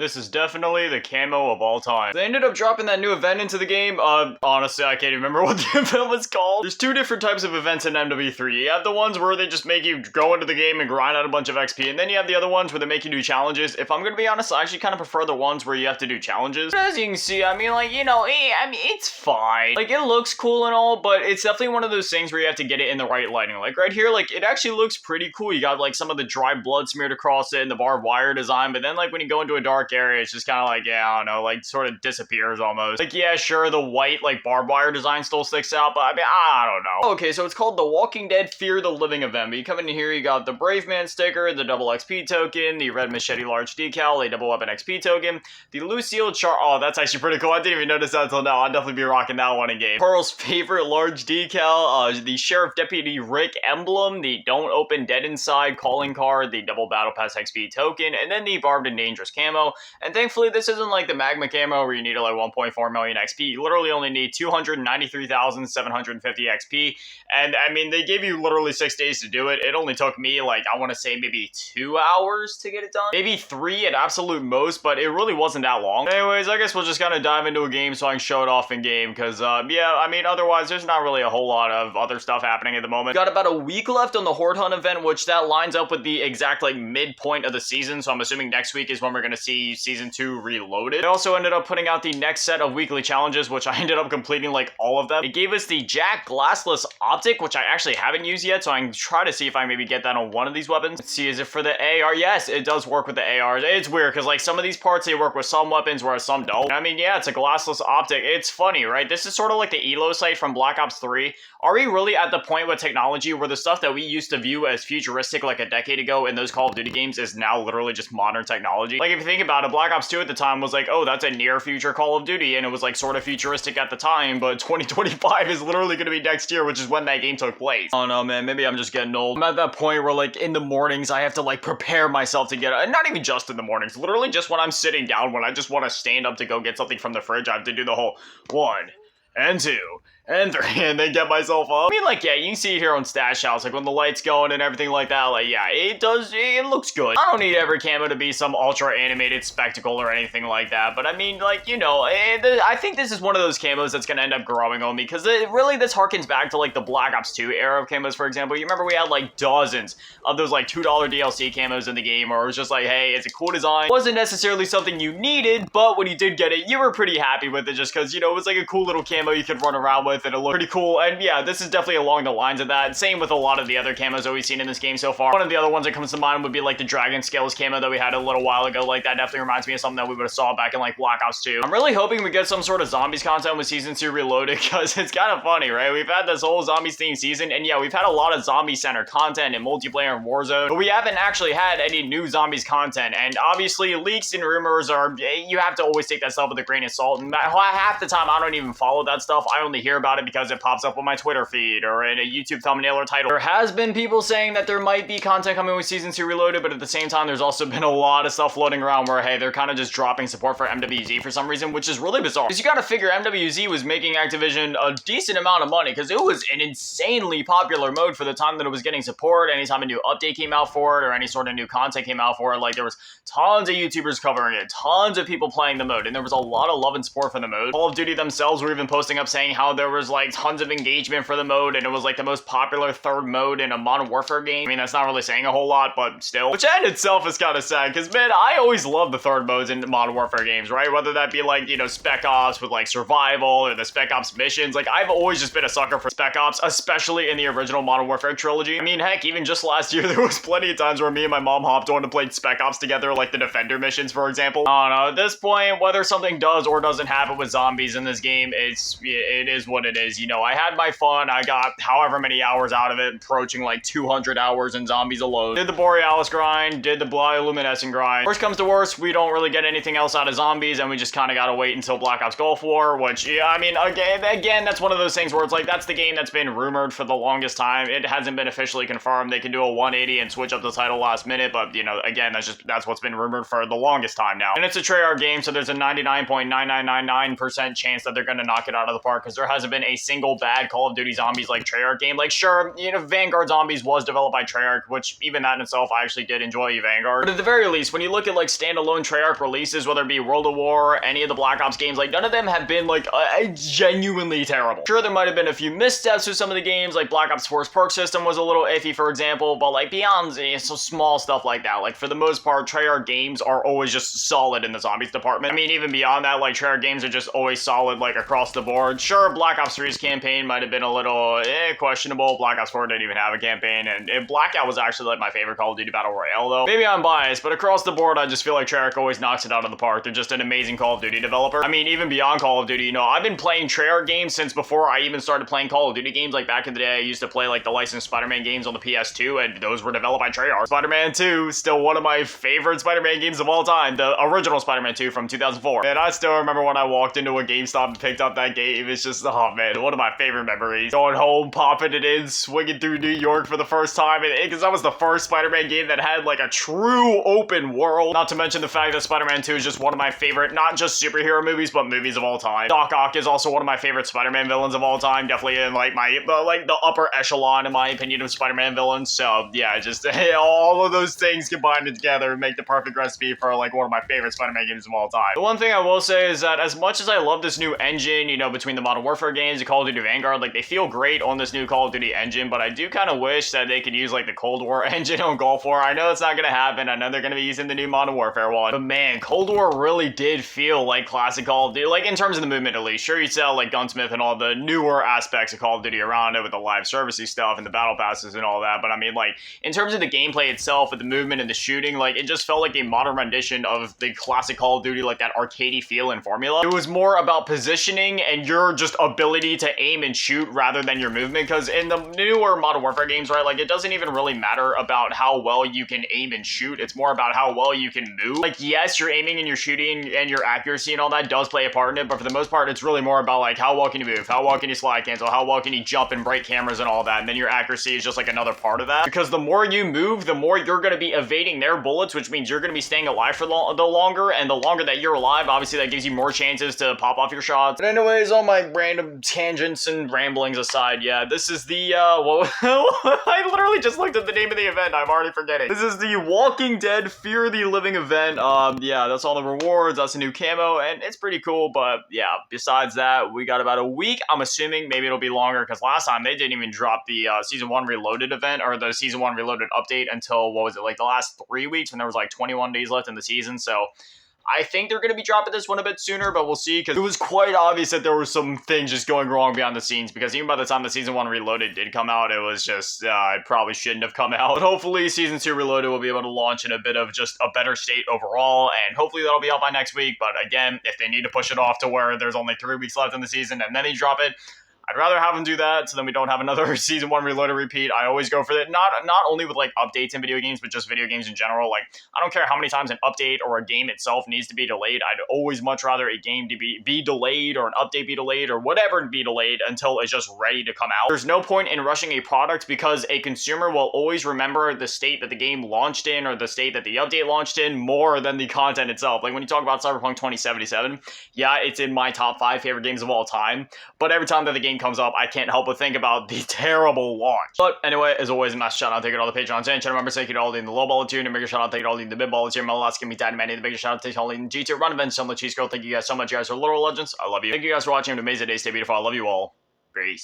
This is definitely the camo of all time. They ended up dropping that new event into the game. Honestly, I can't even remember what the event was called. There's two different types of events in MW3. You have the ones where they just make you go into the game and grind out a bunch of XP, and then you have the other ones where they make you do challenges. If I'm gonna be honest, I actually kind of prefer the ones where you have to do challenges. But as you can see, I mean, like, you know, it's fine. Like, it looks cool and all, but it's definitely one of those things where you have to get it in the right lighting. Like, right here, like, it actually looks pretty cool. You got, like, some of the dry blood smeared across it and the barbed wire design, but then, like, when you go into a dark area, it's just kind of like, yeah, I don't know, like, sort of disappears almost. Like, yeah, sure, the white, like, barbed wire design still sticks out, but I mean, I don't know. Okay, so it's called the Walking Dead Fear the Living event. But you come in here, you got the Brave Man sticker, the double XP token, the red machete large decal, a double weapon XP token, the Lucille char. Oh, that's actually pretty cool. I didn't even notice that until now. I'll definitely be rocking that one in game. Pearl's favorite large decal, the Sheriff Deputy Rick emblem, the Don't Open Dead Inside calling card, the double battle pass XP token, and then the Barbed and Dangerous camo. And thankfully, this isn't like the Magma camo where you need like 1.4 million XP. You literally only need 293,750 XP. And I mean, they gave you literally 6 days to do it. It only took me like, I want to say maybe 2 hours to get it done. Maybe 3 at absolute most, but it really wasn't that long. Anyways, I guess we'll just kind of dive into a game so I can show it off in game. Because, yeah, I mean, otherwise, there's not really a whole lot of other stuff happening at the moment. Got about a week left on the Horde Hunt event, which that lines up with the exact like midpoint of the season. So I'm assuming next week is when we're going to see Season 2 reloaded. They also ended up putting out the next set of weekly challenges, which I ended up completing like all of them. It gave us the Jack Glassless Optic, which I actually haven't used yet, so I can try to see if I maybe get that on one of these weapons. Let's see, is it for the AR? Yes, it does work with the ARs. It's weird, because like some of these parts, they work with some weapons, whereas some don't. I mean, yeah, it's a Glassless Optic. It's funny, right? This is sort of like the Elo site from Black Ops 3. Are we really at the point with technology where the stuff that we used to view as futuristic like a decade ago in those Call of Duty games is now literally just modern technology? Like, if you think about it, Black Ops 2 at the time was like, oh, that's a near future Call of Duty, and it was like sort of futuristic at the time, but 2025 is literally going to be next year, which is when that game took place. Oh no, man, maybe I'm just getting old. I'm at that point where like in the mornings I have to like prepare myself to get, not even just in the mornings, literally just when I'm sitting down, when I just want to stand up to go get something from the fridge, I have to do the whole 1 and 2 and 3 and then get myself up. I mean, like, yeah, you can see it here on Stash House, like when the light's going and everything like that, like, yeah, it looks good. I don't need every camo to be some ultra animated spectacle or anything like that, but I mean, like, you know, I think this is one of those camos that's gonna end up growing on me, because really this harkens back to like the Black Ops 2 era of camos, for example. You remember we had like dozens of those like $2 DLC camos in the game, where it was just like, hey, it's a cool design. It wasn't necessarily something you needed, but when you did get it, you were pretty happy with it, just because, you know, it was like a cool little camo you could run around with, and it looked pretty cool. And yeah, this is definitely along the lines of that. Same with a lot of the other camos that we've seen in this game so far. One of the other ones that comes to mind would be like the Dragon Scales camo that we had a little while ago. Like, that definitely reminds me of something that we would have saw back in like Black Ops 2. I'm really hoping we get some sort of zombies content with Season 2 Reloaded, because it's kind of funny, right? We've had this whole zombies themed season, and yeah, we've had a lot of zombie center content in multiplayer and Warzone, but we haven't actually had any new zombies content. And obviously leaks and rumors are, you have to always take that stuff with a grain of salt, and half the time I don't even follow that stuff. I only hear about it because it pops up on my Twitter feed or in a YouTube thumbnail or title. There has been people saying that there might be content coming with Season 2 Reloaded, but at the same time, there's also been a lot of stuff floating around where, hey, they're kind of just dropping support for MWZ for some reason, which is really bizarre. Because you gotta figure MWZ was making Activision a decent amount of money, because it was an insanely popular mode for the time that it was getting support. Anytime a new update came out for it, or any sort of new content came out for it, like, there was tons of YouTubers covering it, tons of people playing the mode, and there was a lot of love and support for the mode. Call of Duty themselves were even posting up saying how there was like tons of engagement for the mode, and it was like the most popular third mode in a Modern Warfare game. I mean, that's not really saying a whole lot, but still. Which in itself is kind of sad, because, man, I always love the third modes in Modern Warfare games, right? Whether that be like, you know, Spec Ops with like survival, or the Spec Ops missions. Like, I've always just been a sucker for Spec Ops, especially in the original Modern Warfare trilogy. I mean, heck, even just last year, there was plenty of times where me and my mom hopped on to play Spec Ops together, like the Defender missions, for example. I don't know, at this point, whether something does or doesn't happen with zombies in this game, it is what it is. You know, I had my fun. I got however many hours out of it, approaching like 200 hours in zombies alone. Did the Borealis grind, did the Bioluminescent grind. Worst comes to worst, we don't really get anything else out of zombies, and we just kind of gotta wait until Black Ops Gulf War, which, yeah, I mean, again, that's one of those things where it's like, that's the game that's been rumored for the longest time. It hasn't been officially confirmed. They can do a 180 and switch up the title last minute, but, you know, again, that's what's been rumored for the longest time now. And it's a Treyarch game, so there's a 99.9999% chance that they're gonna knock it out of the park, because there hasn't hasn't been a single bad Call of Duty Zombies like Treyarch game. Like, sure, you know, Vanguard Zombies was developed by Treyarch, which even that in itself, I actually did enjoy Vanguard. But at the very least, when you look at like standalone Treyarch releases, whether it be World of War, any of the Black Ops games, like none of them have been like genuinely terrible. Sure, there might have been a few missteps with some of the games, like Black Ops 4's perk system was a little iffy, for example, but like beyond so small stuff like that, like for the most part, Treyarch games are always just solid in the zombies department. I mean, even beyond that, like Treyarch games are just always solid, like across the board. Sure, Black Ops 3's campaign might have been a little questionable. Black Ops 4 didn't even have a campaign, and Blackout was actually like my favorite Call of Duty Battle Royale, though. Maybe I'm biased, but across the board, I just feel like Treyarch always knocks it out of the park. They're just an amazing Call of Duty developer. I mean, even beyond Call of Duty, you know, I've been playing Treyarch games since before I even started playing Call of Duty games. Like back in the day, I used to play like the licensed Spider-Man games on the PS2, and those were developed by Treyarch. Spider-Man 2, still one of my favorite Spider-Man games of all time, the original Spider-Man 2 from 2004. And I still remember when I walked into a GameStop and picked up that game. It's just, oh man, one of my favorite memories. Going home, popping it in, swinging through New York for the first time, because that was the first Spider-Man game that had like a true open world. Not to mention the fact that Spider-Man 2 is just one of my favorite, not just superhero movies, but movies of all time. Doc Ock is also one of my favorite Spider-Man villains of all time, definitely in like my, like the upper echelon in my opinion of Spider-Man villains. So yeah, just all of those things combined together make the perfect recipe for like one of my favorite Spider-Man games of all time. The one thing I will say is that as much as I love this new engine, you know, between the Modern Warfare games, the Call of Duty Vanguard, like they feel great on this new Call of Duty engine, but I do kind of wish that they could use like the Cold War engine on Gulf War. I know it's not going to happen. I know they're going to be using the new Modern Warfare one, but man, Cold War really did feel like classic Call of Duty, like in terms of the movement at least. Sure, you sell like Gunsmith and all the newer aspects of Call of Duty around it with the live servicey stuff and the battle passes and all that, but I mean like in terms of the gameplay itself with the movement and the shooting, like it just felt like a modern rendition of the classic Call of Duty, like that arcadey feel and formula. It was more about positioning and your just ability to aim and shoot rather than your movement, because in the newer Modern Warfare games, right, like it doesn't even really matter about how well you can aim and shoot. It's more about how well you can move. Like yes, your aiming and your shooting and your accuracy and all that does play a part in it, but for the most part, it's really more about like how well can you move, how well can you slide cancel, how well can you jump and break cameras and all that, and then your accuracy is just like another part of that, because the more you move, the more you're going to be evading their bullets, which means you're going to be staying alive for the longer, and the longer that you're alive, obviously that gives you more chances to pop off your shots. But anyways, all my random tangents and ramblings aside, yeah, this is the, I literally just looked at the name of the event, I'm already forgetting. This is the Walking Dead Fear the Living event. Yeah, that's all the rewards, that's a new camo, and it's pretty cool, but yeah, besides that, we got about a week. I'm assuming maybe it'll be longer, because last time they didn't even drop the Season 1 Reloaded event, or the Season 1 Reloaded update until, what was it, like the last 3 weeks when there was like 21 days left in the season, so I think they're going to be dropping this one a bit sooner, but we'll see, because it was quite obvious that there were some things just going wrong behind the scenes, because even by the time the Season 1 Reloaded did come out, it was just, it probably shouldn't have come out. But hopefully Season 2 Reloaded will be able to launch in a bit of just a better state overall, and hopefully that'll be out by next week. But again, if they need to push it off to where there's only 3 weeks left in the season and then they drop it, I'd rather have them do that so then we don't have another Season 1 Reloaded repeat. I always go for that, not only with like updates in video games, but just video games in general. Like, I don't care how many times an update or a game itself needs to be delayed. I'd always much rather a game to be delayed, or an update be delayed, or whatever be delayed until it's just ready to come out. There's no point in rushing a product, because a consumer will always remember the state that the game launched in, or the state that the update launched in, more than the content itself. Like when you talk about Cyberpunk 2077, yeah, it's in my top 5 favorite games of all time, but every time that the game comes up, I can't help but think about the terrible launch. But anyway, as always, a massive shout out to all the Patreons and channel members. Thank you to all in the low ball tier, and a bigger shout out to all in the mid ball tier. My last give me dad man, the bigger shout out to all in G tier. Run events, some of the cheese girl. Thank you guys so much, you guys are literal legends. I love you. Thank you guys for watching. Have an amazing day. Stay beautiful. I love you all. Peace.